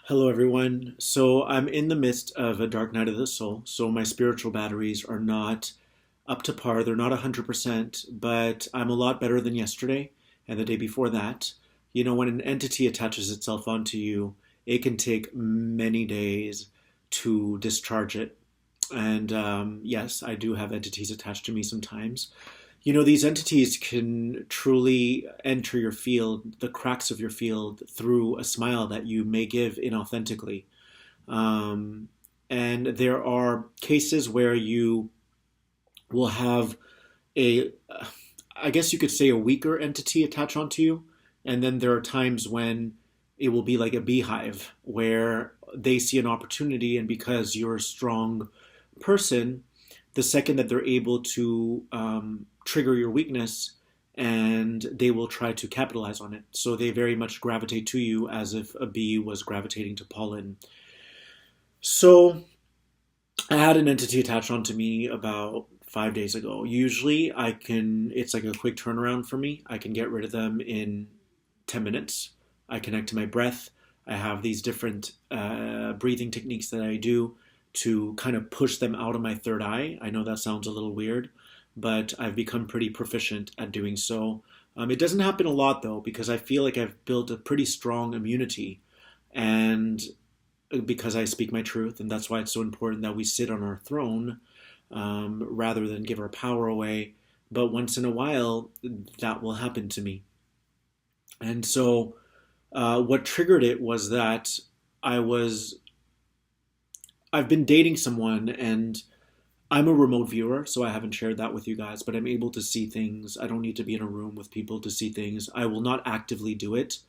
Hello, everyone. So, I'm in the midst of a dark night of the soul. So, my spiritual batteries are not up to par. They're not 100%, but I'm a lot better than yesterday and the day before that. You know, when an entity attaches itself onto you, it can take many days to discharge it. And yes, I do have entities attached to me sometimes. You know, these entities can truly enter your field, the cracks of your field, through a smile that you may give inauthentically. Um, and there are cases where you will have a, I guess you could say, a weaker entity attach onto you. And then there are times when it will be like a beehive where they see an opportunity, and because you're a strong person, the second that they're able to trigger your weakness, and they will try to capitalize on it. So they very much gravitate to you as if a bee was gravitating to pollen. So I had an entity attached onto me about 5 days ago. Usually it's like a quick turnaround for me. I can get rid of them in 10 minutes. I connect to my breath. I have these different breathing techniques that I do to kind of push them out of my third eye. I know that sounds a little weird, but I've become pretty proficient at doing so. It doesn't happen a lot though, because I feel like I've built a pretty strong immunity, and because I speak my truth, and that's why it's so important that we sit on our throne rather than give our power away. But once in a while, that will happen to me. And so, what triggered it was that I was I've been dating someone, and I'm a remote viewer, so I haven't shared that with you guys, but I'm able to see things. I don't need to be in a room with people to see things. I will not actively do it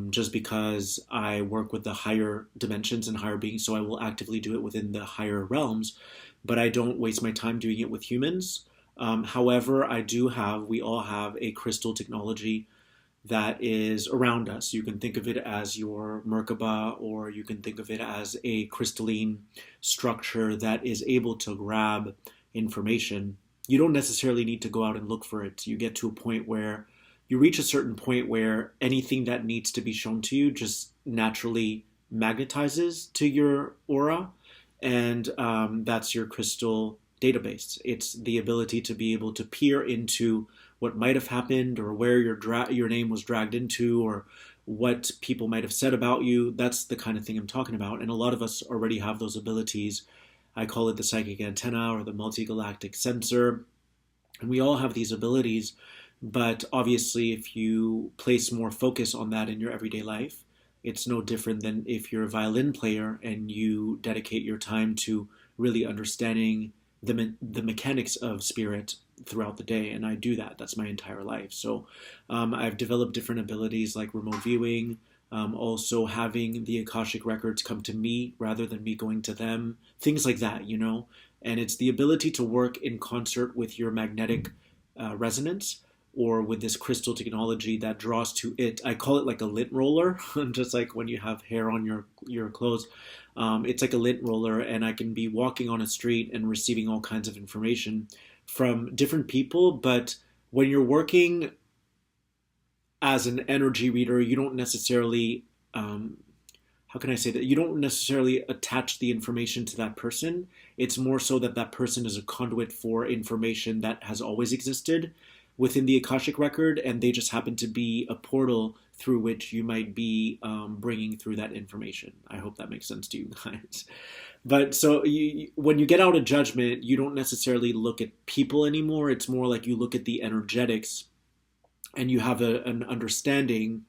just because I work with the higher dimensions and higher beings, so I will actively do it within the higher realms, but I don't waste my time doing it with humans. However, we all have a crystal technology that is around us. You can think of it as your Merkaba, or you can think of it as a crystalline structure that is able to grab information. You don't necessarily need to go out and look for it. You get to a point where you reach a certain point where anything that needs to be shown to you just naturally magnetizes to your aura, and that's your crystal database. It's the ability to be able to peer into what might have happened, or where your name was dragged into, or what people might have said about you. That's the kind of thing I'm talking about. And a lot of us already have those abilities. I call it the psychic antenna or the multi-galactic sensor. And we all have these abilities. But obviously, if you place more focus on that in your everyday life, it's no different than if you're a violin player and you dedicate your time to really understanding the mechanics of spirit throughout the day. And I do that. That's my entire life. So I've developed different abilities like remote viewing, also having the Akashic records come to me rather than me going to them, things like that, you know. And it's the ability to work in concert with your magnetic resonance, or with this crystal technology that draws to it. I call it like a lint roller, just like when you have hair on your clothes. It's like a lint roller, and I can be walking on a street and receiving all kinds of information from different people. But when you're working as an energy reader, you don't necessarily, how can I say that? You don't necessarily attach the information to that person. It's more so that that person is a conduit for information that has always existed within the Akashic record, and they just happen to be a portal through which you might be bringing through that information. I hope that makes sense to you guys. But so when you get out of judgment, you don't necessarily look at people anymore. It's more like you look at the energetics, and you have an understanding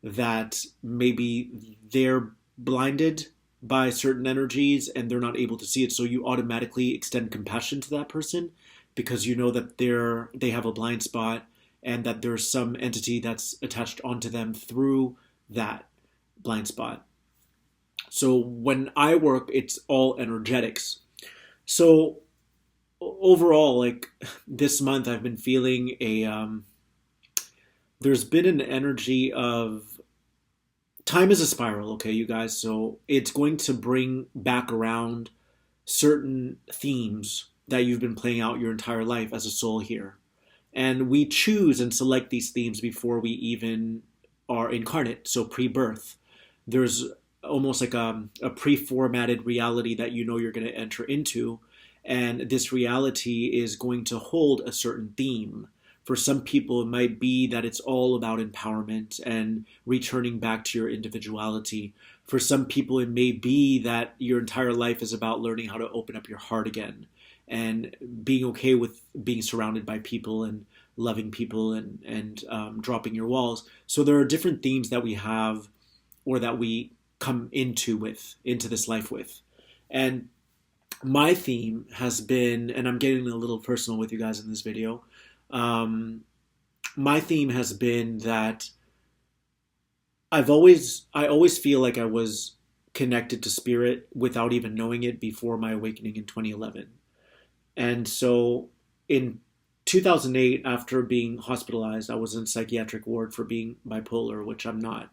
that maybe they're blinded by certain energies and they're not able to see it. So you automatically extend compassion to that person, because you know that they have a blind spot, and that there's some entity that's attached onto them through that blind spot. So when I work, it's all energetics. So overall, like this month, I've been feeling there's been an energy of time is a spiral, okay, you guys? So it's going to bring back around certain themes that you've been playing out your entire life as a soul here. And we choose and select these themes before we even are incarnate, so pre birth. There's almost like a pre-formatted reality that you know you're going to enter into, and this reality is going to hold a certain theme. For some people, it might be that it's all about empowerment and returning back to your individuality. For some people, it may be that your entire life is about learning how to open up your heart again and being okay with being surrounded by people and loving people and dropping your walls. So there are different themes that we have, or that we come into this life with. And my theme has been, and I'm getting a little personal with you guys in this video. My theme has been that I always feel like I was connected to spirit without even knowing it before my awakening in 2011. And so in 2008, after being hospitalized, I was in psychiatric ward for being bipolar, which I'm not.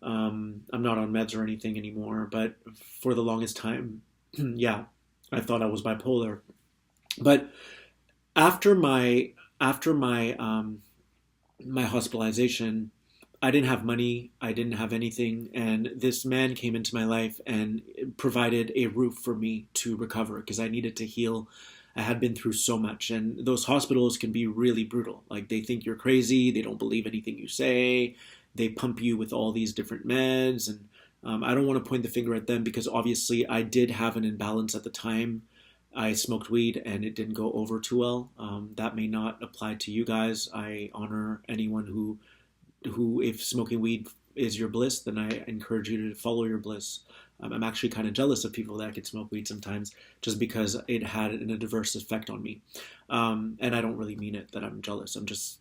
I'm not on meds or anything anymore, but for the longest time, yeah, I thought I was bipolar. But after my hospitalization, I didn't have money, I didn't have anything, and this man came into my life and provided a roof for me to recover because I needed to heal. I had been through so much, and those hospitals can be really brutal. Like, they think you're crazy, they don't believe anything you say, they pump you with all these different meds, and I don't want to point the finger at them because obviously I did have an imbalance at the time. I smoked weed and it didn't go over too well. That may not apply to you guys. I honor anyone who, if smoking weed is your bliss, then I encourage you to follow your bliss. I'm actually kind of jealous of people that can smoke weed sometimes, just because it had an adverse effect on me. And I don't really mean it that I'm jealous. I'm just,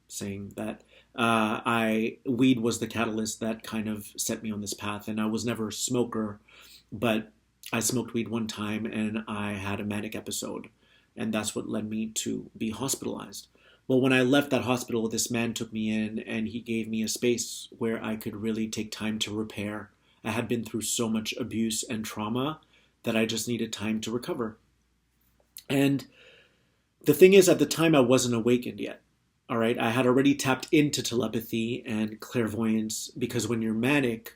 saying that weed was the catalyst that kind of set me on this path. And I was never a smoker, but I smoked weed one time and I had a manic episode. And that's what led me to be hospitalized. Well, when I left that hospital, this man took me in and he gave me a space where I could really take time to repair. I had been through so much abuse and trauma that I just needed time to recover. And the thing is, at the time, I wasn't awakened yet. All right. I had already tapped into telepathy and clairvoyance because when you're manic,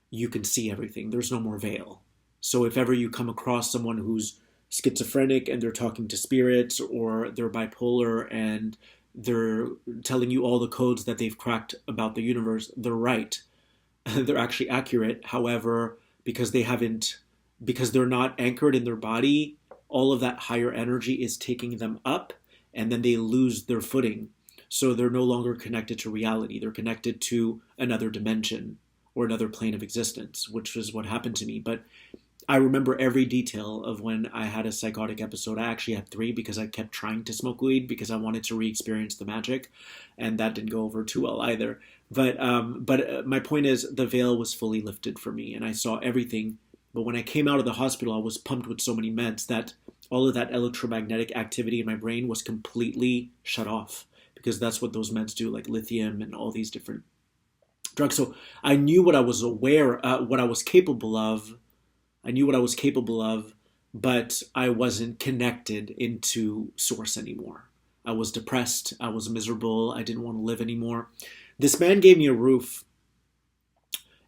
you can see everything. There's no more veil. So if ever you come across someone who's schizophrenic and they're talking to spirits, or they're bipolar and they're telling you all the codes that they've cracked about the universe, they're right. They're actually accurate. However, because they're not anchored in their body, all of that higher energy is taking them up, and then they lose their footing. So they're no longer connected to reality. They're connected to another dimension or another plane of existence, which is what happened to me. But I remember every detail of when I had a psychotic episode. I actually had 3 because I kept trying to smoke weed because I wanted to re-experience the magic, and that didn't go over too well either. But my point is, the veil was fully lifted for me, and I saw everything. But when I came out of the hospital, I was pumped with so many meds that all of that electromagnetic activity in my brain was completely shut off, because that's what those meds do, like lithium and all these different drugs. So I knew what I was what I was capable of. I knew what I was capable of, but I wasn't connected into source anymore. I was depressed. I was miserable. I didn't want to live anymore. This man gave me a roof,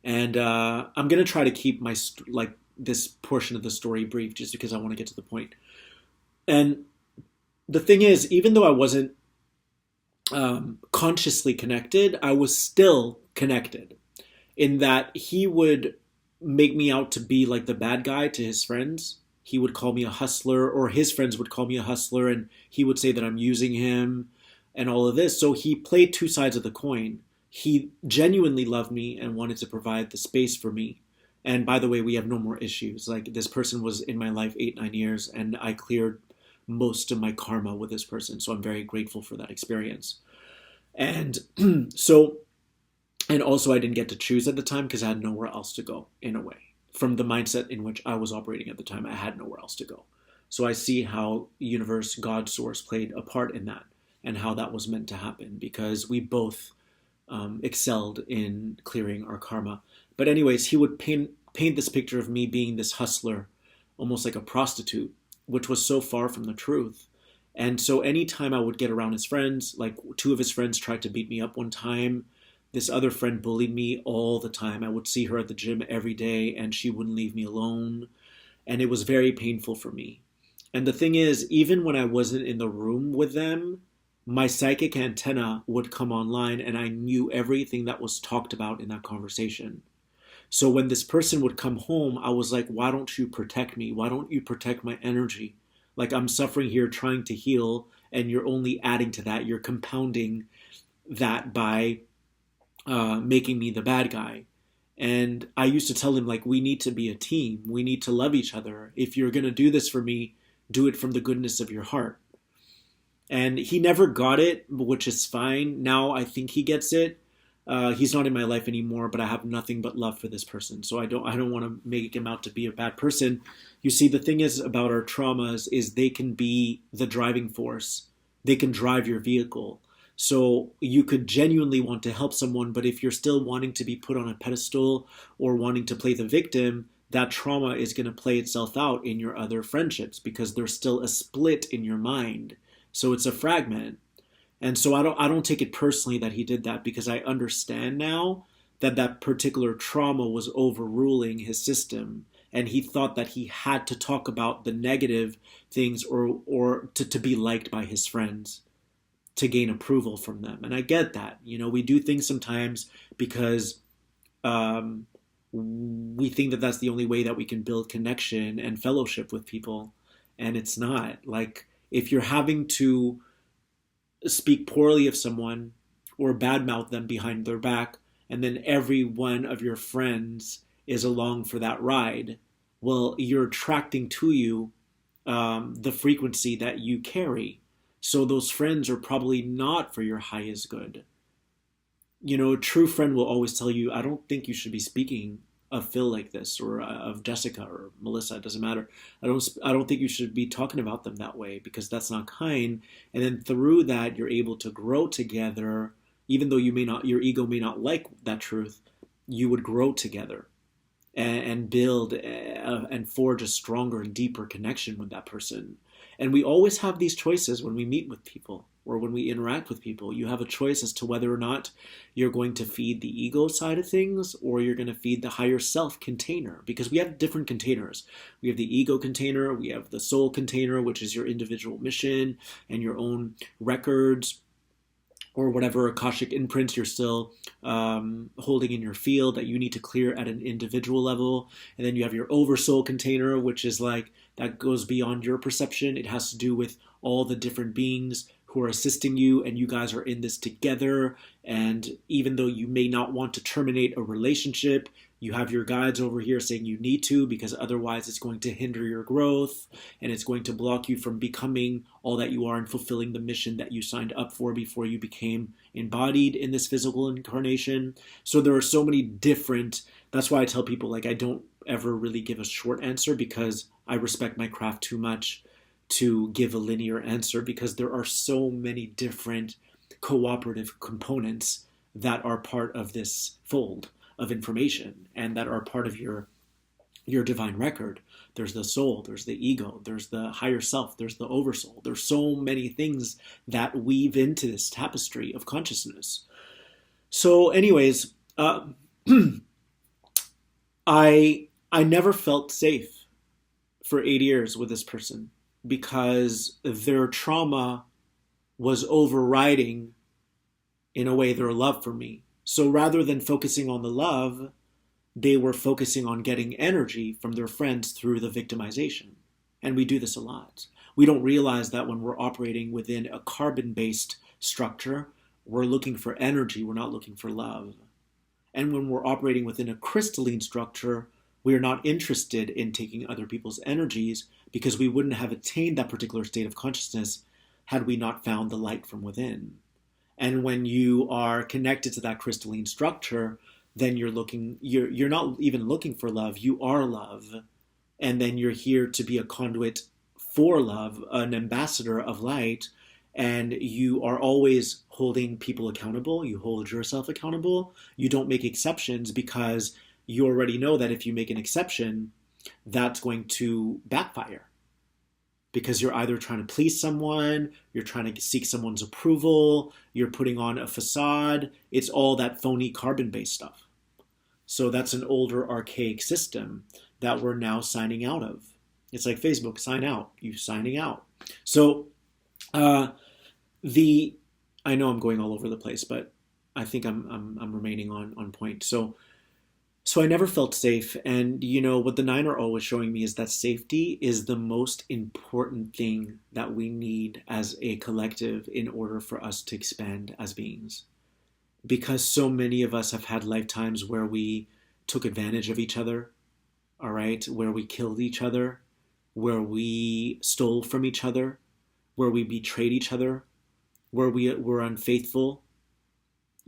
and I'm going to try to keep this portion of the story brief just because I want to get to the point. And the thing is, even though I wasn't consciously connected, I was still connected, in that he would make me out to be like the bad guy to his friends. He would call me a hustler, or his friends would call me a hustler, and he would say that I'm using him and all of this. So he played 2 sides of the coin. He genuinely loved me and wanted to provide the space for me. And by the way, we have no more issues. Like, this person was in my life 8-9 years, and I cleared most of my karma with this person. So I'm very grateful for that experience. And and also I didn't get to choose at the time because I had nowhere else to go, in a way. From the mindset in which I was operating at the time, I had nowhere else to go. So I see how universe, God, source played a part in that, and how that was meant to happen, because we both excelled in clearing our karma. But anyways, he would paint this picture of me being this hustler, almost like a prostitute, which was so far from the truth. And so anytime I would get around his friends, like 2 of his friends tried to beat me up one time. this other friend bullied me all the time. I would see her at the gym every day and she wouldn't leave me alone. And it was very painful for me. And the thing is, even when I wasn't in the room with them, my psychic antenna would come online and I knew everything that was talked about in that conversation. So when this person would come home, I was like, why don't you protect me? Why don't you protect my energy? Like, I'm suffering here trying to heal, and you're only adding to that. You're compounding that by making me the bad guy. And I used to tell him, like, we need to be a team. We need to love each other. If you're going to do this for me, do it from the goodness of your heart. And he never got it, which is fine. Now I think he gets it. He's not in my life anymore, but I have nothing but love for this person. So I don't want to make him out to be a bad person. You see, the thing is about our traumas is they can be the driving force. They can drive your vehicle. So you could genuinely want to help someone, but if you're still wanting to be put on a pedestal or wanting to play the victim, that trauma is going to play itself out in your other friendships because there's still a split in your mind. So it's a fragment. And so I don't take it personally that he did that because I understand now that that particular trauma was overruling his system. And he thought that he had to talk about the negative things or to be liked by his friends to gain approval from them. And I get that. You know, we do things sometimes because we think that that's the only way that we can build connection and fellowship with people. And it's not. Like, if you're having to speak poorly of someone or badmouth them behind their back, and then every one of your friends is along for that ride, well, you're attracting to you the frequency that you carry. So those friends are probably not for your highest good. You know, a true friend will always tell you, I don't think you should be speaking of Phil like this, or of Jessica or Melissa. It doesn't matter. I don't think you should be talking about them that way because that's not kind. And then through that, you're able to grow together, even though your ego may not like that truth. You would grow together and build and forge a stronger and deeper connection with that person. And we always have these choices when we meet with people or when we interact with people. You have a choice as to whether or not you're going to feed the ego side of things or you're going to feed the higher self container, because we have different containers. We have the ego container, we have the soul container, which is your individual mission and your own records or whatever Akashic imprints you're still holding in your field that you need to clear at an individual level. And then you have your oversoul container, which is like, that goes beyond your perception. It has to do with all the different beings who are assisting you, and you guys are in this together. And even though you may not want to terminate a relationship, you have your guides over here saying you need to, because otherwise it's going to hinder your growth and it's going to block you from becoming all that you are and fulfilling the mission that you signed up for before you became embodied in this physical incarnation. So there are so many different, that's why I tell people, like, I don't ever really give a short answer because I respect my craft too much to give a linear answer, because there are so many different cooperative components that are part of this fold of information and that are part of your divine record. There's the soul, there's the ego, there's the higher self, there's the oversoul. There's so many things that weave into this tapestry of consciousness. So anyways, I never felt safe for 8 years with this person because their trauma was overriding, in a way, their love for me. So rather than focusing on the love, they were focusing on getting energy from their friends through the victimization. And we do this a lot. We don't realize that when we're operating within a carbon-based structure, we're looking for energy, we're not looking for love. And when we're operating within a crystalline structure, we are not interested in taking other people's energies because we wouldn't have attained that particular state of consciousness had we not found the light from within. And when you are connected to that crystalline structure, then you're not even looking for love, you are love. And then you're here to be a conduit for love, an ambassador of light, and you are always holding people accountable, you hold yourself accountable, you don't make exceptions because you already know that if you make an exception, that's going to backfire. because you're either trying to please someone, you're trying to seek someone's approval, you're putting on a facade. It's all that phony carbon-based stuff. So that's an older, archaic system that we're now signing out of. It's like Facebook, sign out, you signing out. So I know I'm going all over the place, but I think I'm remaining on point. So I never felt safe. And you know what the nine are always showing me is that safety is the most important thing that we need as a collective in order for us to expand as beings. Because so many of us have had lifetimes where we took advantage of each other, all right, where we killed each other, where we stole from each other, where we betrayed each other, where we were unfaithful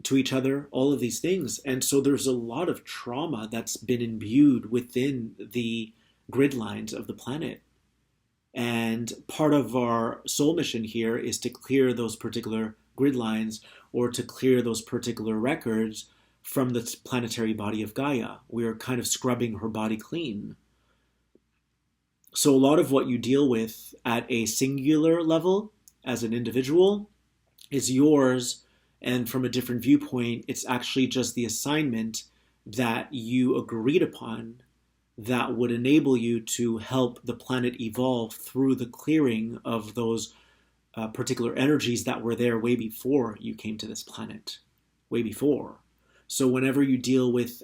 to each other, all of these things. And so there's a lot of trauma that's been imbued within the grid lines of the planet. And part of our soul mission here is to clear those particular grid lines, or to clear those particular records from the planetary body of Gaia. We are kind of scrubbing her body clean. So a lot of what you deal with at a singular level as an individual is yours, and from a different viewpoint, it's actually just the assignment that you agreed upon that would enable you to help the planet evolve through the clearing of those particular energies that were there way before you came to this planet, way before. So whenever you deal with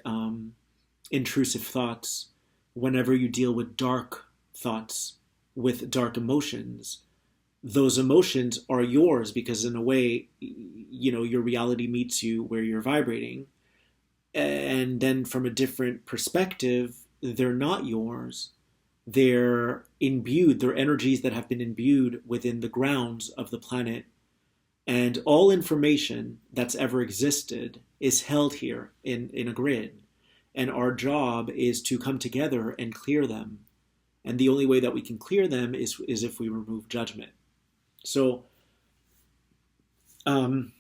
intrusive thoughts, whenever you deal with dark thoughts, with dark emotions, those emotions are yours, because in a way, you know, your reality meets you where you're vibrating. And then from a different perspective, they're not yours. They're imbued, they're energies that have been imbued within the grounds of the planet. And all information that's ever existed is held here in a grid. And our job is to come together and clear them. And the only way that we can clear them is if we remove judgment. So, and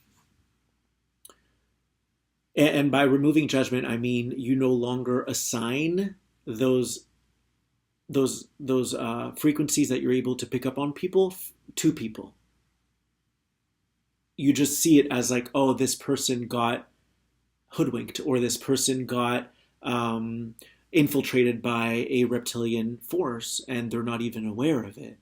by removing judgment, I mean you no longer assign those frequencies that you're able to pick up on people to people. You just see it as like, oh, this person got hoodwinked, or this person got infiltrated by a reptilian force, and they're not even aware of it.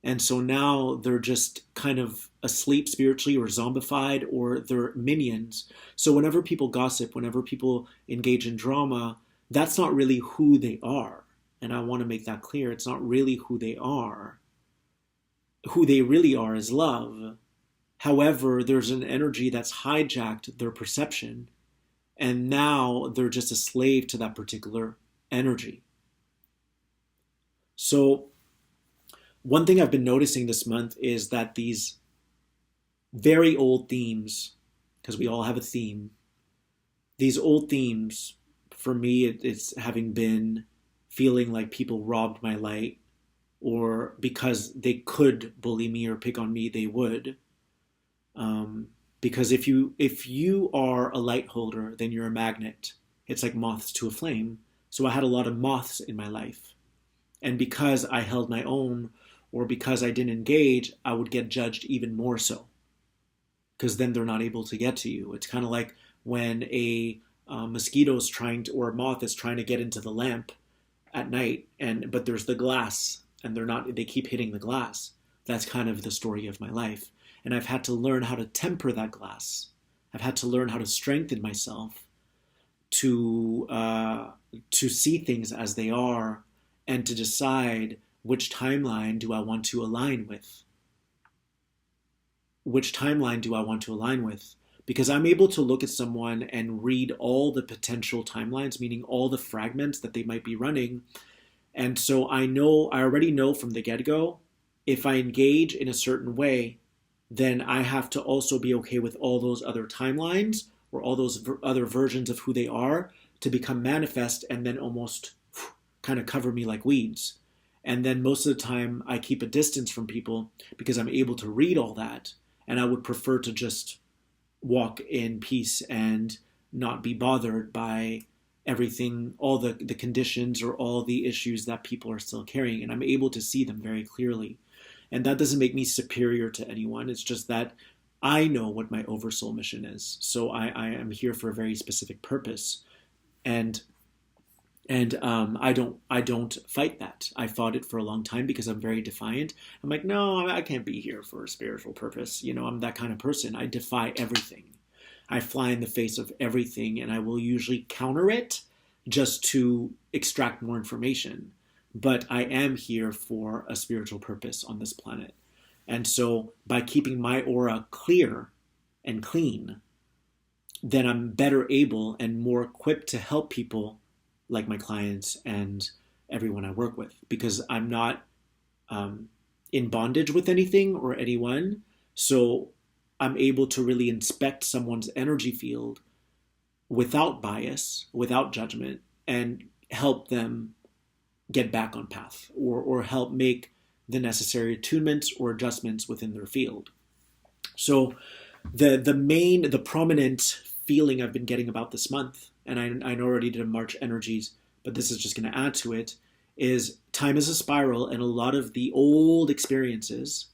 And so now they're just kind of asleep spiritually, or zombified, or they're minions. So whenever people gossip, whenever people engage in drama, that's not really who they are. And I want to make that clear. It's not really who they are. Who they really are is love. However, there's an energy that's hijacked their perception, and now they're just a slave to that particular energy. So one thing I've been noticing this month is that these very old themes, because we all have a theme, these old themes, for me, it's having been feeling like people robbed my light, or because they could bully me or pick on me, they would. Because if you are a light holder, then you're a magnet. It's like moths to a flame. So I had a lot of moths in my life. And because I held my own, or because I didn't engage, I would get judged even more so. Because then they're not able to get to you. It's kind of like when a mosquito's trying to, or a moth is trying to get into the lamp at night, but there's the glass, and they keep hitting the glass. That's kind of the story of my life. And I've had to learn how to temper that glass. I've had to learn how to strengthen myself to see things as they are, and to decide which timeline do I want to align with. Which timeline do I want to align with? Because I'm able to look at someone and read all the potential timelines, meaning all the fragments that they might be running. And so I already know from the get-go, if I engage in a certain way, then I have to also be okay with all those other timelines, or all those other versions of who they are, to become manifest and then almost kind of cover me like weeds. And then most of the time I keep a distance from people because I'm able to read all that. And I would prefer to just walk in peace and not be bothered by everything, all the conditions or all the issues that people are still carrying. And I'm able to see them very clearly. And that doesn't make me superior to anyone. It's just that I know what my oversoul mission is. So I am here for a very specific purpose. And I don't fight that. I fought it for a long time because I'm very defiant. I'm like, no, I can't be here for a spiritual purpose. I'm that kind of person. I defy everything. I fly in the face of everything, and I will usually counter it just to extract more information. But I am here for a spiritual purpose on this planet. And so by keeping my aura clear and clean, then I'm better able and more equipped to help people like my clients and everyone I work with, because I'm not in bondage with anything or anyone. So I'm able to really inspect someone's energy field without bias, without judgment, and help them get back on path, or help make the necessary attunements or adjustments within their field. So the prominent feeling I've been getting about this month, and I know already did March energies, but this is just going to add to it, is time is a spiral, and a lot of the old experiences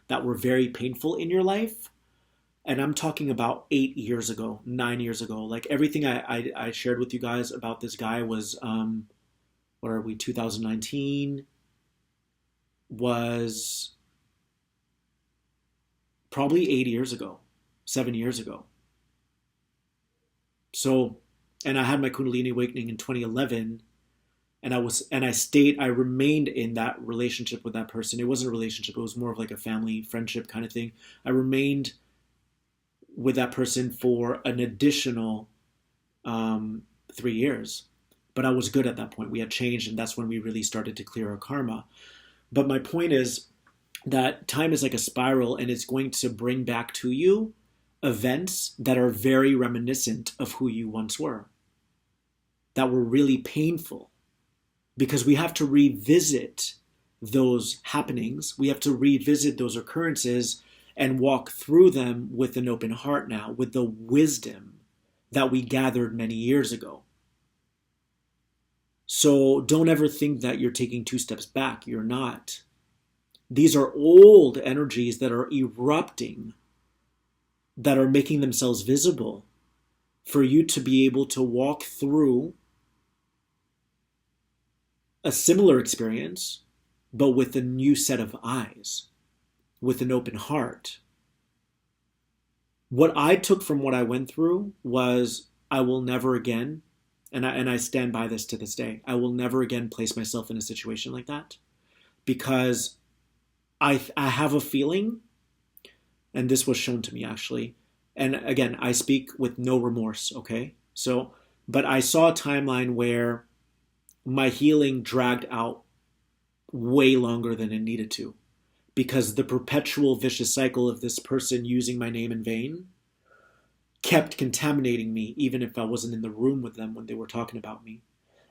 that were very painful in your life, and I'm talking about 8 years ago, 9 years ago, like everything I shared with you guys about this guy was, what are we, 2019, was probably 8 years ago, 7 years ago. So, and I had my Kundalini Awakening in 2011, and I remained in that relationship with that person. It wasn't a relationship, it was more of like a family friendship kind of thing. I remained with that person for an additional 3 years. But I was good at that point. We had changed, and that's when we really started to clear our karma. But my point is that time is like a spiral, and it's going to bring back to you events that are very reminiscent of who you once were, that were really painful, because we have to revisit those happenings. We have to revisit those occurrences and walk through them with an open heart now, with the wisdom that we gathered many years ago. So don't ever think that you're taking 2 steps back. You're not. These are old energies that are erupting, that are making themselves visible for you to be able to walk through a similar experience, but with a new set of eyes, with an open heart. What I took from what I went through was, I will never again, and I stand by this to this day, I will never again place myself in a situation like that, because I have a feeling, and this was shown to me actually, and again, I speak with no remorse, okay? So, but I saw a timeline where my healing dragged out way longer than it needed to, because the perpetual vicious cycle of this person using my name in vain kept contaminating me, even if I wasn't in the room with them when they were talking about me.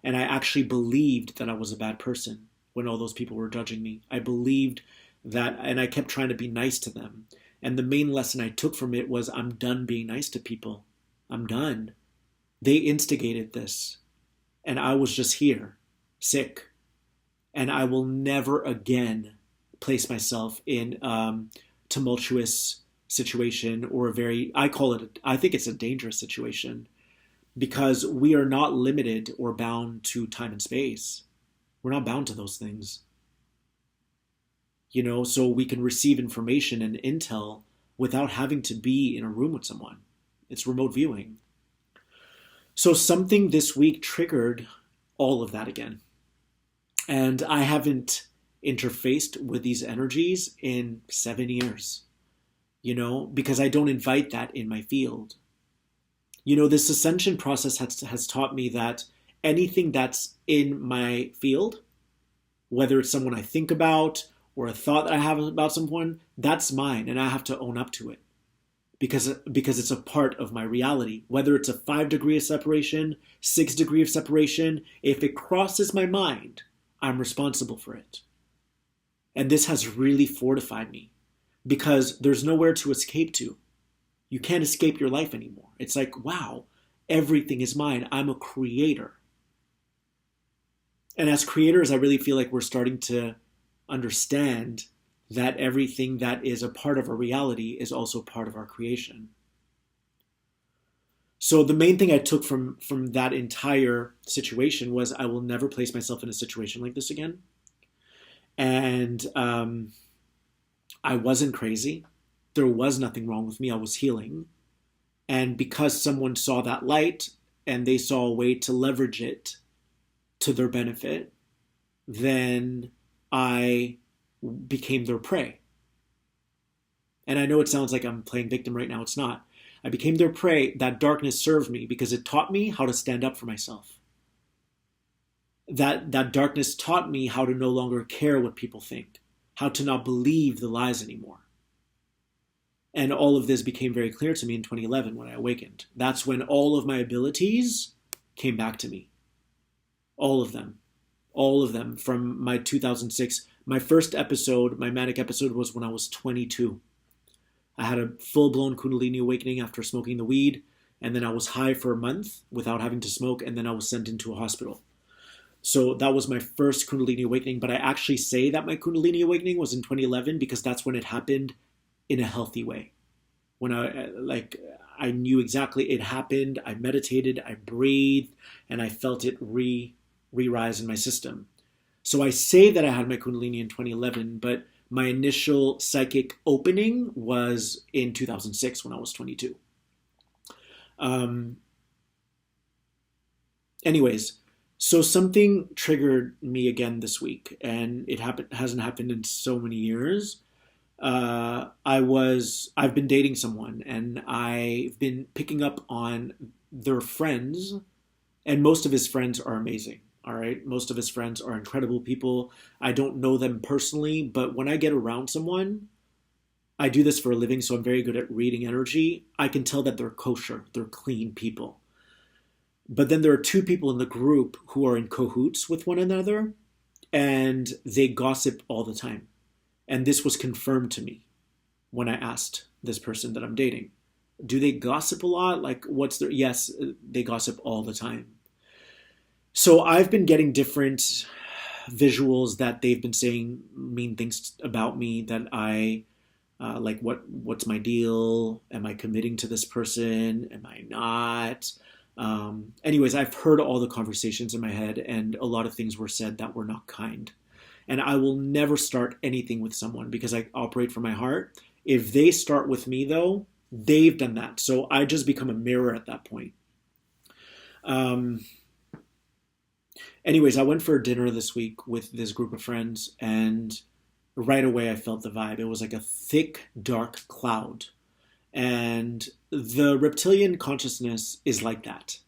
And I actually believed that I was a bad person when all those people were judging me. I believed that, and I kept trying to be nice to them. And the main lesson I took from it was, I'm done being nice to people. I'm done. They instigated this, and I was just here, sick. And I will never again place myself in tumultuous situation, or I think it's a dangerous situation, because we are not limited or bound to time and space. We're not bound to those things. So we can receive information and intel without having to be in a room with someone. It's remote viewing. So something this week triggered all of that again. And I haven't interfaced with these energies in 7 years, because I don't invite that in my field. This ascension process has taught me that anything that's in my field, whether it's someone I think about or a thought that I have about someone, that's mine, and I have to own up to it, because it's a part of my reality. Whether it's a 5 degree of separation, 6 degree of separation, if it crosses my mind, I'm responsible for it. And this has really fortified me, because there's nowhere to escape to. You can't escape your life anymore. It's like, wow, Everything is mine. I'm a creator. And as creators, I really feel like we're starting to understand that everything that is a part of our reality is also part of our creation. So the main thing I took from that entire situation was I will never place myself in a situation like this again. And I wasn't crazy. There was nothing wrong with me. I was healing. And because someone saw that light and they saw a way to leverage it to their benefit, then I became their prey. And I know it sounds like I'm playing victim right now. It's not. I became their prey. That darkness served me because it taught me how to stand up for myself. That darkness taught me how to no longer care what people think, how to not believe the lies anymore. And all of this became very clear to me in 2011 when I awakened. That's when all of my abilities came back to me. All of them. All of them from my 2006. My first episode, my manic episode, was when I was 22. I had a full-blown Kundalini Awakening after smoking the weed, and then I was high for a month without having to smoke, and then I was sent into a hospital. So that was my first Kundalini Awakening, but I actually say that my Kundalini Awakening was in 2011 because that's when it happened in a healthy way. When I knew exactly it happened, I meditated, I breathed, and I felt it re-rise in my system. So I say that I had my Kundalini in 2011, but my initial psychic opening was in 2006 when I was 22. Anyways, so something triggered me again this week, and it hasn't happened in so many years. I've been dating someone, and I've been picking up on their friends, and most of his friends are amazing. All right. Most of his friends are incredible people. I don't know them personally, but when I get around someone, I do this for a living, so I'm very good at reading energy. I can tell that they're kosher, they're clean people. But then there are two people in the group who are in cahoots with one another, and they gossip all the time. And this was confirmed to me when I asked this person that I'm dating, do they gossip a lot? Like, what's their, yes, they gossip all the time. So I've been getting different visuals that they've been saying mean things about me that I, like what's my deal? Am I committing to this person? Am I not? Anyways, I've heard all the conversations in my head, and a lot of things were said that were not kind. And I will never start anything with someone because I operate from my heart. If they start with me, though, they've done that. So I just become a mirror at that point. Anyways, I went for a dinner this week with this group of friends, and right away I felt the vibe. It was like a thick, dark cloud. And the reptilian consciousness is like that.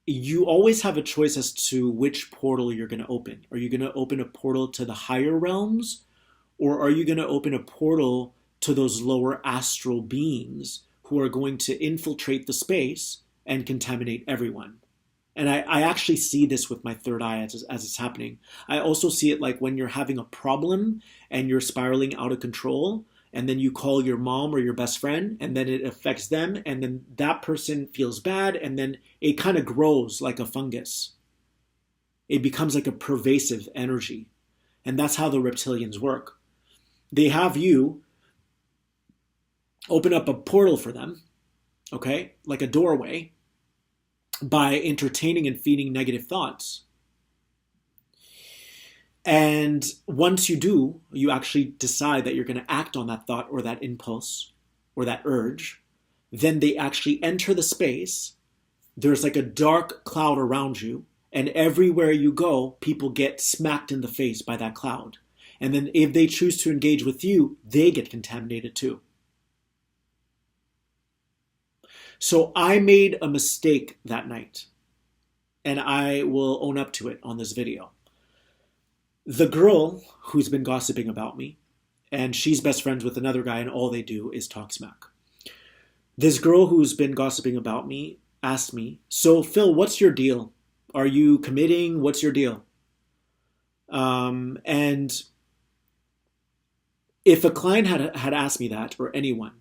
You always have a choice as to which portal you're going to open. Are you going to open a portal to the higher realms, or are you going to open a portal to those lower astral beings who are going to infiltrate the space and contaminate everyone? And I actually see this with my third eye as it's happening. I also see it like when you're having a problem and you're spiraling out of control, and then you call your mom or your best friend, and then it affects them, and then that person feels bad, and then it kind of grows like a fungus. It becomes like a pervasive energy. And that's how the reptilians work. They have you open up a portal for them, okay, like a doorway, by entertaining and feeding negative thoughts. And once you do, you actually decide that you're going to act on that thought or that impulse or that urge, then they actually enter the space. There's like a dark cloud around you, and everywhere you go, people get smacked in the face by that cloud. And then if they choose to engage with you, they get contaminated too. So I made a mistake that night, and I will own up to it on this video. The girl who's been gossiping about me, and she's best friends with another guy, and all they do is talk smack. This girl who's been gossiping about me asked me, so Phil, what's your deal? Are you committing? What's your deal? And if a client had asked me that, or anyone,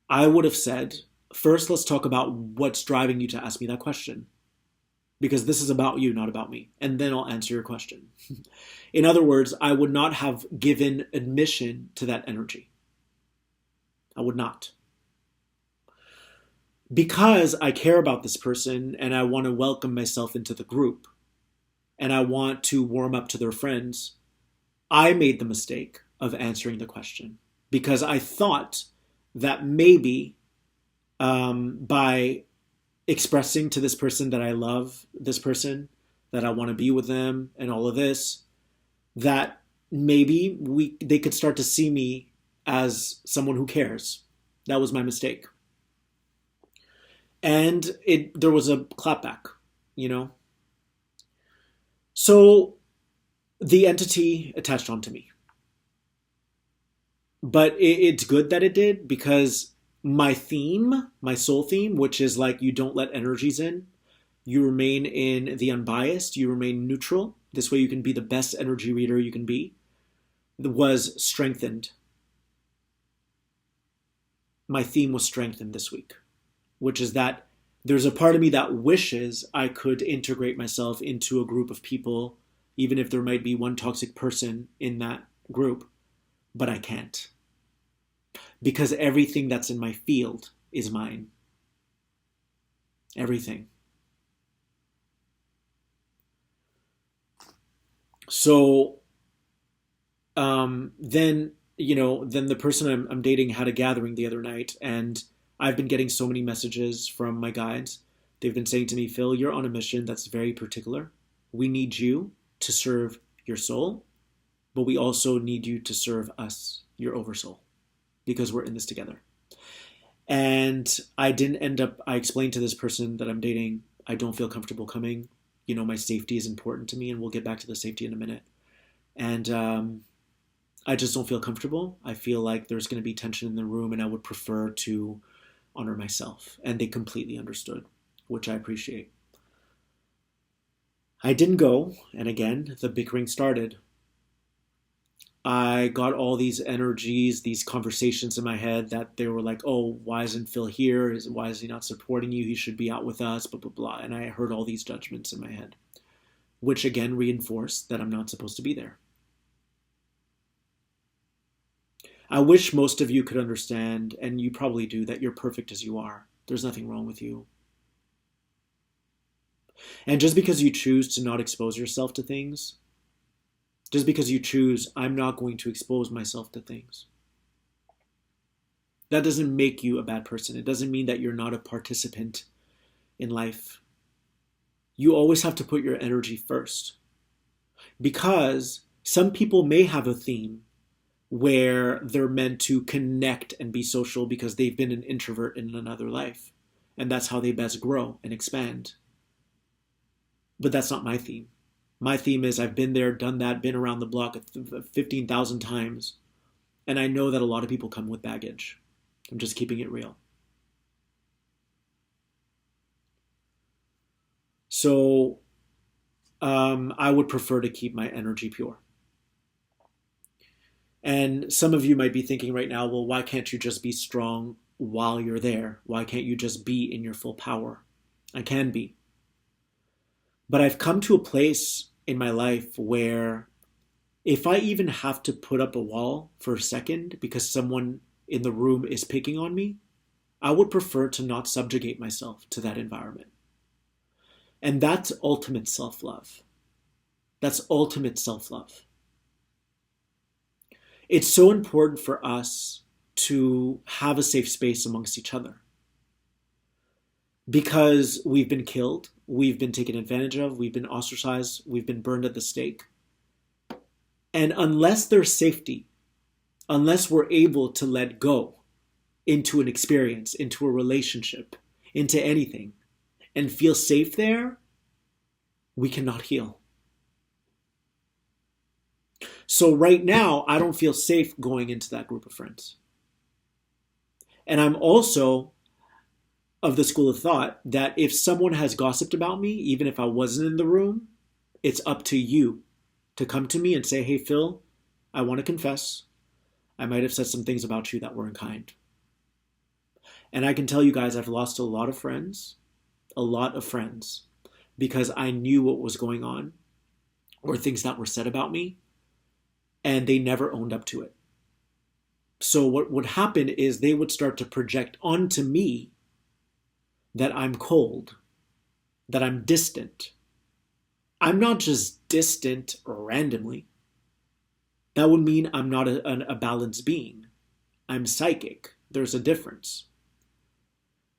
I would have said, First, let's talk about what's driving you to ask me that question, because this is about you, not about me. And then I'll answer your question. In other words, I would not have given admission to that energy. I would not. Because I care about this person and I want to welcome myself into the group and I want to warm up to their friends, I made the mistake of answering the question because I thought that maybe by expressing to this person that I love this person, that I want to be with them and all of this, that maybe they could start to see me as someone who cares. That was my mistake. And there was a clapback, you know? So the entity attached onto me. But it's good that it did, because my theme, my soul theme, which is like you don't let energies in, you remain in the unbiased, you remain neutral. This way you can be the best energy reader you can be, was strengthened. My theme was strengthened this week, which is that there's a part of me that wishes I could integrate myself into a group of people, even if there might be one toxic person in that group, but I can't. Because everything that's in my field is mine. Everything. So then the person I'm dating had a gathering the other night, and I've been getting so many messages from my guides. They've been saying to me, Phil, you're on a mission that's very particular. We need you to serve your soul, but we also need you to serve us, your oversoul, because we're in this together. And I explained to this person that I'm dating, I don't feel comfortable coming. My safety is important to me, and we'll get back to the safety in a minute. And I just don't feel comfortable. I feel like there's going to be tension in the room, and I would prefer to honor myself. And they completely understood, which I appreciate. I didn't go, and again, the bickering started. I got all these energies, these conversations in my head that they were like, oh, why isn't Phil here? Why is he not supporting you? He should be out with us, blah, blah, blah. And I heard all these judgments in my head, which again reinforced that I'm not supposed to be there. I wish most of you could understand, and you probably do, that you're perfect as you are. There's nothing wrong with you. And just because you choose to not expose yourself to things, just because you choose, I'm not going to expose myself to things, that doesn't make you a bad person. It doesn't mean that you're not a participant in life. You always have to put your energy first, because some people may have a theme where they're meant to connect and be social because they've been an introvert in another life, and that's how they best grow and expand. But that's not my theme. My theme is I've been there, done that, been around the block 15,000 times, and I know that a lot of people come with baggage. I'm just keeping it real. So I would prefer to keep my energy pure. And some of you might be thinking right now, well, why can't you just be strong while you're there? Why can't you just be in your full power? I can be. But I've come to a place in my life where if I even have to put up a wall for a second because someone in the room is picking on me, I would prefer to not subjugate myself to that environment. And that's ultimate self-love. That's ultimate self-love. It's so important for us to have a safe space amongst each other, because we've been killed, we've been taken advantage of, we've been ostracized, we've been burned at the stake. And unless there's safety, unless we're able to let go into an experience, into a relationship, into anything, and feel safe there, we cannot heal. So right now, I don't feel safe going into that group of friends. And I'm also of the school of thought that if someone has gossiped about me, even if I wasn't in the room, it's up to you to come to me and say, hey, Phil, I want to confess. I might have said some things about you that were unkind. And I can tell you guys, I've lost a lot of friends, because I knew what was going on or things that were said about me, and they never owned up to it. So what would happen is they would start to project onto me that I'm cold, that I'm distant. I'm not just distant randomly. That would mean I'm not a balanced being. I'm psychic. There's a difference.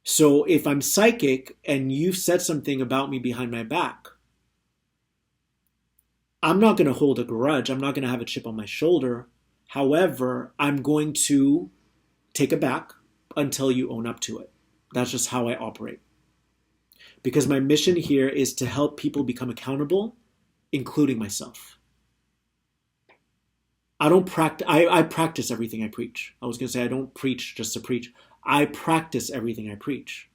So if I'm psychic and you've said something about me behind my back, I'm not going to hold a grudge. I'm not going to have a chip on my shoulder. However, I'm going to take it back until you own up to it. That's just how I operate. Because my mission here is to help people become accountable, including myself. I practice everything I preach. I was going to say I don't preach just to preach. I practice everything I preach.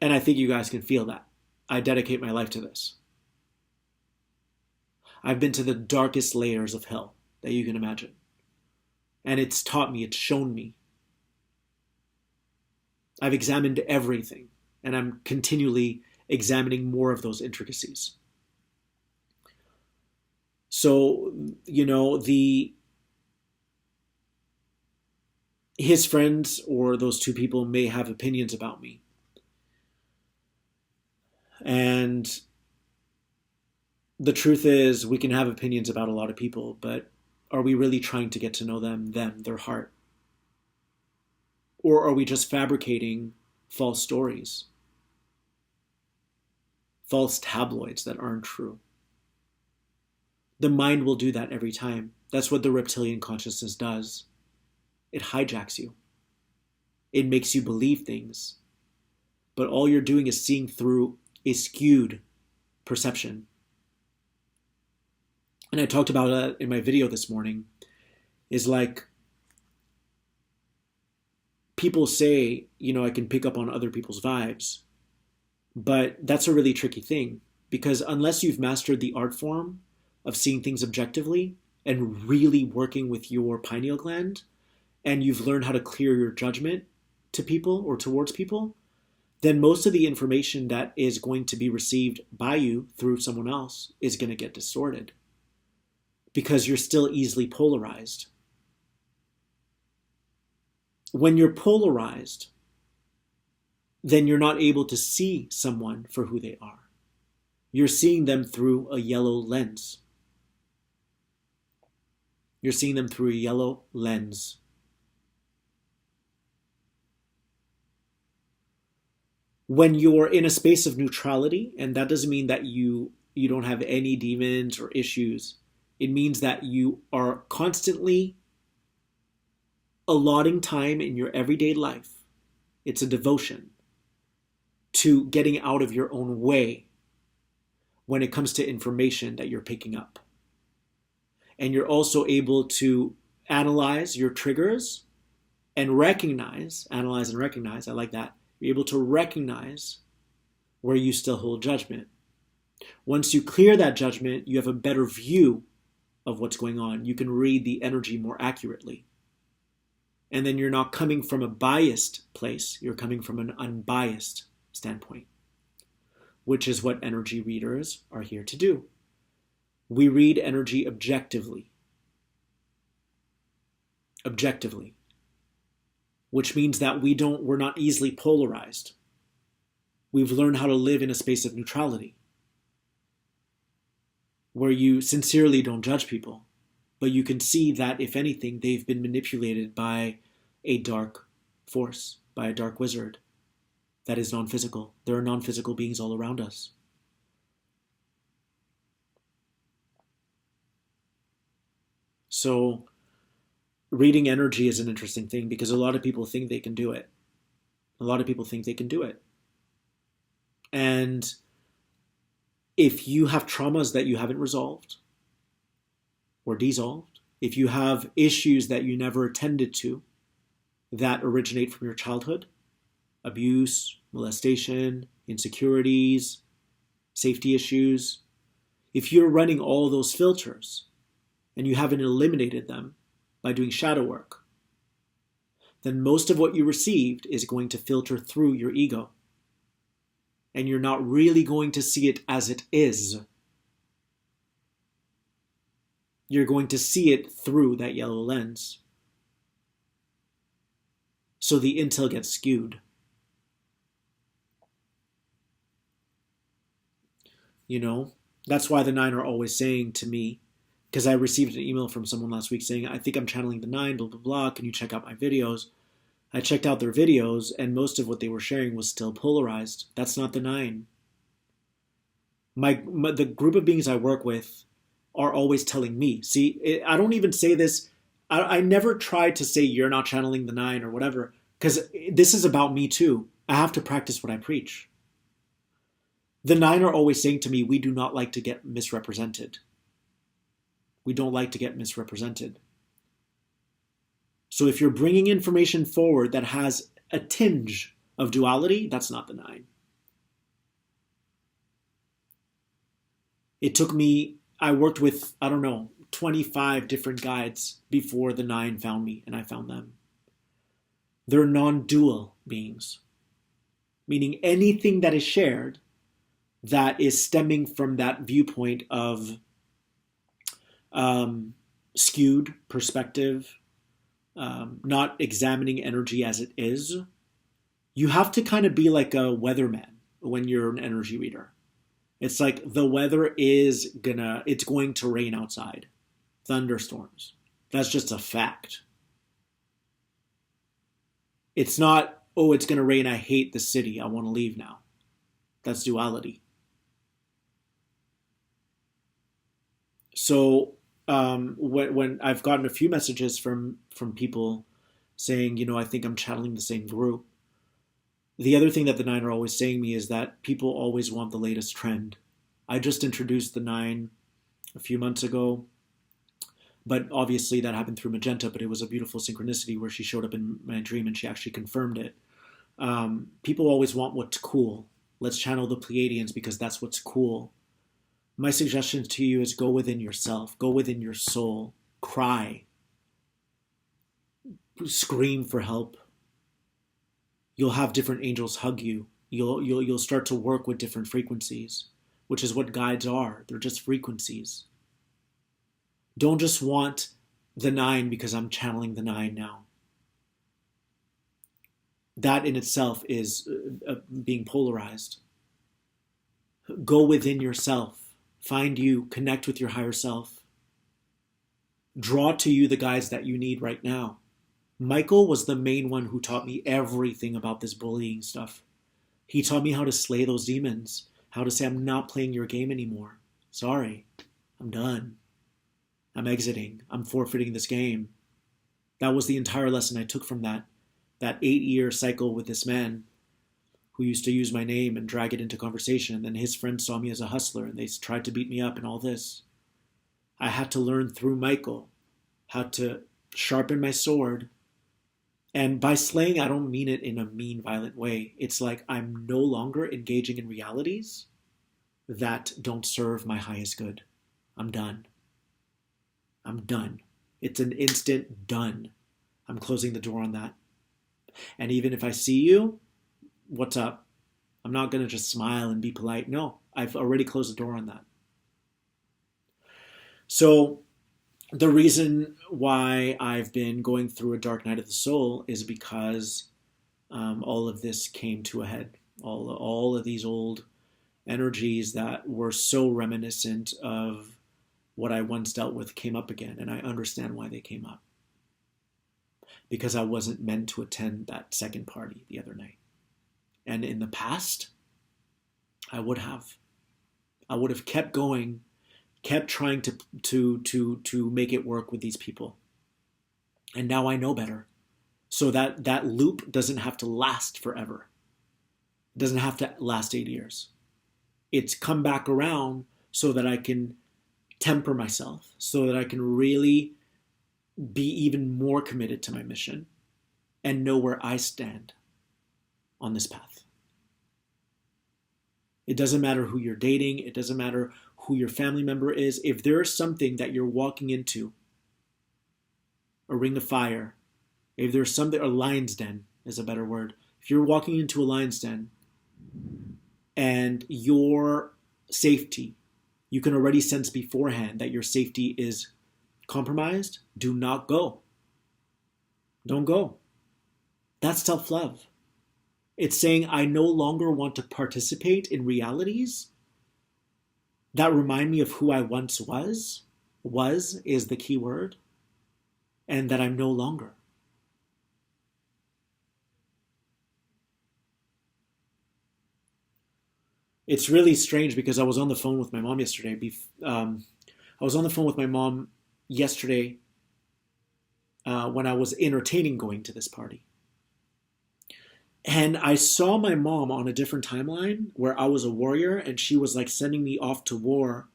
And I think you guys can feel that. I dedicate my life to this. I've been to the darkest layers of hell that you can imagine. And it's taught me, it's shown me. I've examined everything, and I'm continually examining more of those intricacies. So, his friends or those two people may have opinions about me. And the truth is, we can have opinions about a lot of people, but are we really trying to get to know them, their heart? Or are we just fabricating false stories? False tabloids that aren't true? The mind will do that every time. That's what the reptilian consciousness does. It hijacks you. It makes you believe things. But all you're doing is seeing through a skewed perception. And I talked about that in my video this morning, is like, people say, I can pick up on other people's vibes, but that's a really tricky thing, because unless you've mastered the art form of seeing things objectively and really working with your pineal gland, and you've learned how to clear your judgment to people or towards people, then most of the information that is going to be received by you through someone else is going to get distorted, because you're still easily polarized. When you're polarized, then you're not able to see someone for who they are. You're seeing them through a yellow lens. You're seeing them through a yellow lens. When you're in a space of neutrality, and that doesn't mean that you don't have any demons or issues, it means that you are constantly allotting time in your everyday life. It's a devotion to getting out of your own way when it comes to information that you're picking up. And you're also able to analyze your triggers and recognize, I like that. You're able to recognize where you still hold judgment. Once you clear that judgment, you have a better view of what's going on. You can read the energy more accurately. And then you're not coming from a biased place, you're coming from an unbiased standpoint, which is what energy readers are here to do. We read energy objectively, which means that we're not easily polarized. We've learned how to live in a space of neutrality, where you sincerely don't judge people, but you can see that, if anything, they've been manipulated by a dark force, by a dark wizard that is non-physical. There are non-physical beings all around us. So reading energy is an interesting thing, because a lot of people think they can do it. And if you have traumas that you haven't resolved or dissolved, if you have issues that you never attended to that originate from your childhood, abuse, molestation, insecurities, safety issues, if you're running all those filters and you haven't eliminated them, by doing shadow work, then most of what you received is going to filter through your ego. And you're not really going to see it as it is. You're going to see it through that yellow lens. So the intel gets skewed. You know, that's why the nine are always saying to me, because I received an email from someone last week saying, I think I'm channeling the nine, blah, blah, blah. Can you check out my videos? I checked out their videos, and most of what they were sharing was still polarized. That's not the nine. The group of beings I work with are always telling me. See, I don't even say this. I never try to say you're not channeling the nine or whatever, because this is about me too. I have to practice what I preach. The nine are always saying to me, we do not like to get misrepresented. We don't like to get misrepresented. So if you're bringing information forward that has a tinge of duality, that's not the nine. It took me, I worked with, 25 different guides before the nine found me and I found them. They're non-dual beings, meaning anything that is shared that is stemming from that viewpoint of skewed perspective, not examining energy as it is. You have to kind of be like a weatherman when you're an energy reader. It's like the weather it's going to rain outside. Thunderstorms. That's just a fact. It's not, oh, it's going to rain, I hate the city, I want to leave now. That's duality. So when I've gotten a few messages from people saying, I think I'm channeling the same group. The other thing that the nine are always saying to me is that people always want the latest trend. I just introduced the nine a few months ago, but obviously that happened through Magenta, but it was a beautiful synchronicity where she showed up in my dream and she actually confirmed it. People always want what's cool. Let's channel the Pleiadians because that's what's cool. My suggestion to you is go within yourself, go within your soul, cry, scream for help. You'll have different angels hug you. You'll start to work with different frequencies, which is what guides are. They're just frequencies. Don't just want the nine because I'm channeling the nine now. That in itself is being polarized. Go within yourself. Find you, connect with your higher self. Draw to you the guides that you need right now. Michael was the main one who taught me everything about this bullying stuff. He taught me how to slay those demons, how to say, I'm not playing your game anymore. Sorry, I'm done. I'm exiting. I'm forfeiting this game. That was the entire lesson I took from that 8-year cycle with this man who used to use my name and drag it into conversation. And then his friends saw me as a hustler and they tried to beat me up and all this. I had to learn through Michael how to sharpen my sword. And by slaying, I don't mean it in a mean, violent way. It's like I'm no longer engaging in realities that don't serve my highest good. I'm done. I'm done. It's an instant done. I'm closing the door on that. And even if I see you, what's up? I'm not going to just smile and be polite. No, I've already closed the door on that. So the reason why I've been going through a dark night of the soul is because all of this came to a head. All of these old energies that were so reminiscent of what I once dealt with came up again, and I understand why they came up. Because I wasn't meant to attend that second party the other night. And in the past, I would have kept going, kept trying to make it work with these people. And now I know better. So that loop doesn't have to last forever. It doesn't have to last 8 years. It's come back around so that I can temper myself, so that I can really be even more committed to my mission and know where I stand on this path. It doesn't matter who you're dating. It doesn't matter who your family member is. If there is something that you're walking into a ring of fire, if there's something, a lion's den is a better word. If you're walking into a lion's den and your safety, you can already sense beforehand that your safety is compromised, do not go. Don't go. That's self-love. It's saying, I no longer want to participate in realities that remind me of who I once was. Was is the key word. And that I'm no longer. It's really strange because I was on the phone with my mom yesterday. I was on the phone with my mom yesterday when I was entertaining going to this party. And I saw my mom on a different timeline where I was a warrior and she was like sending me off to war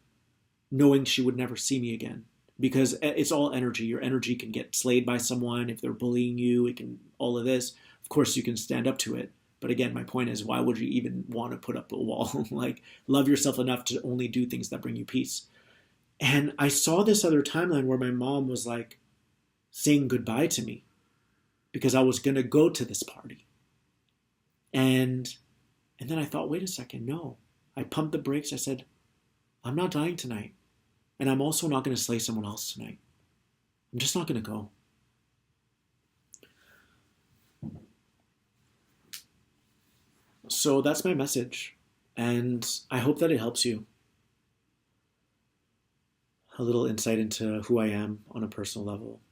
knowing she would never see me again. Because it's all energy. Your energy can get slayed by someone. If they're bullying you, it can, all of this. Of course, you can stand up to it. But again, my point is, why would you even want to put up a wall? Like, love yourself enough to only do things that bring you peace. And I saw this other timeline where my mom was like saying goodbye to me because I was going to go to this party. And then I thought, wait a second, no. I pumped the brakes. I said, I'm not dying tonight. And I'm also not going to slay someone else tonight. I'm just not going to go. So that's my message. And I hope that it helps you. A little insight into who I am on a personal level.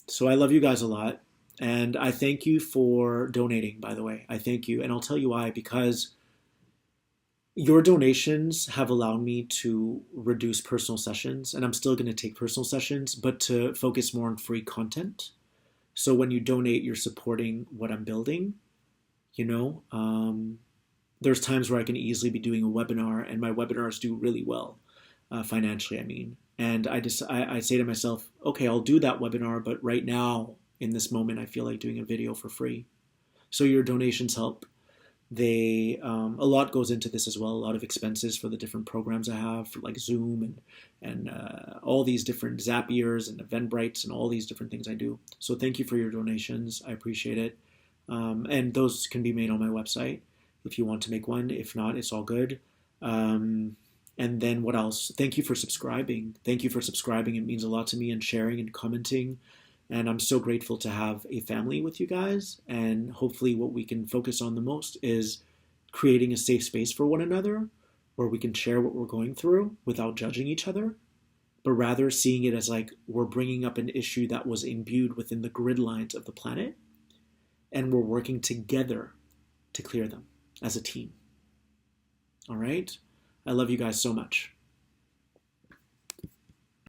So I love you guys a lot. And I thank you for donating, by the way. I thank you. And I'll tell you why. Because your donations have allowed me to reduce personal sessions, and I'm still going to take personal sessions, but to focus more on free content. So when you donate, you're supporting what I'm building. You know, there's times where I can easily be doing a webinar, and my webinars do really well, financially, I mean. And I say to myself, okay, I'll do that webinar, but right now, in this moment, I feel like doing a video for free. So your donations help. A lot goes into this as well. A lot of expenses for the different programs I have, for like Zoom and all these different Zapiers and Eventbrites and all these different things I do. So thank you for your donations. I appreciate it. And those can be made on my website if you want to make one. If not, it's all good. And then what else? Thank you for subscribing. Thank you for subscribing. It means a lot to me, and sharing and commenting. And I'm so grateful to have a family with you guys. And hopefully what we can focus on the most is creating a safe space for one another where we can share what we're going through without judging each other, but rather seeing it as like we're bringing up an issue that was imbued within the grid lines of the planet, and we're working together to clear them as a team. All right? I love you guys so much.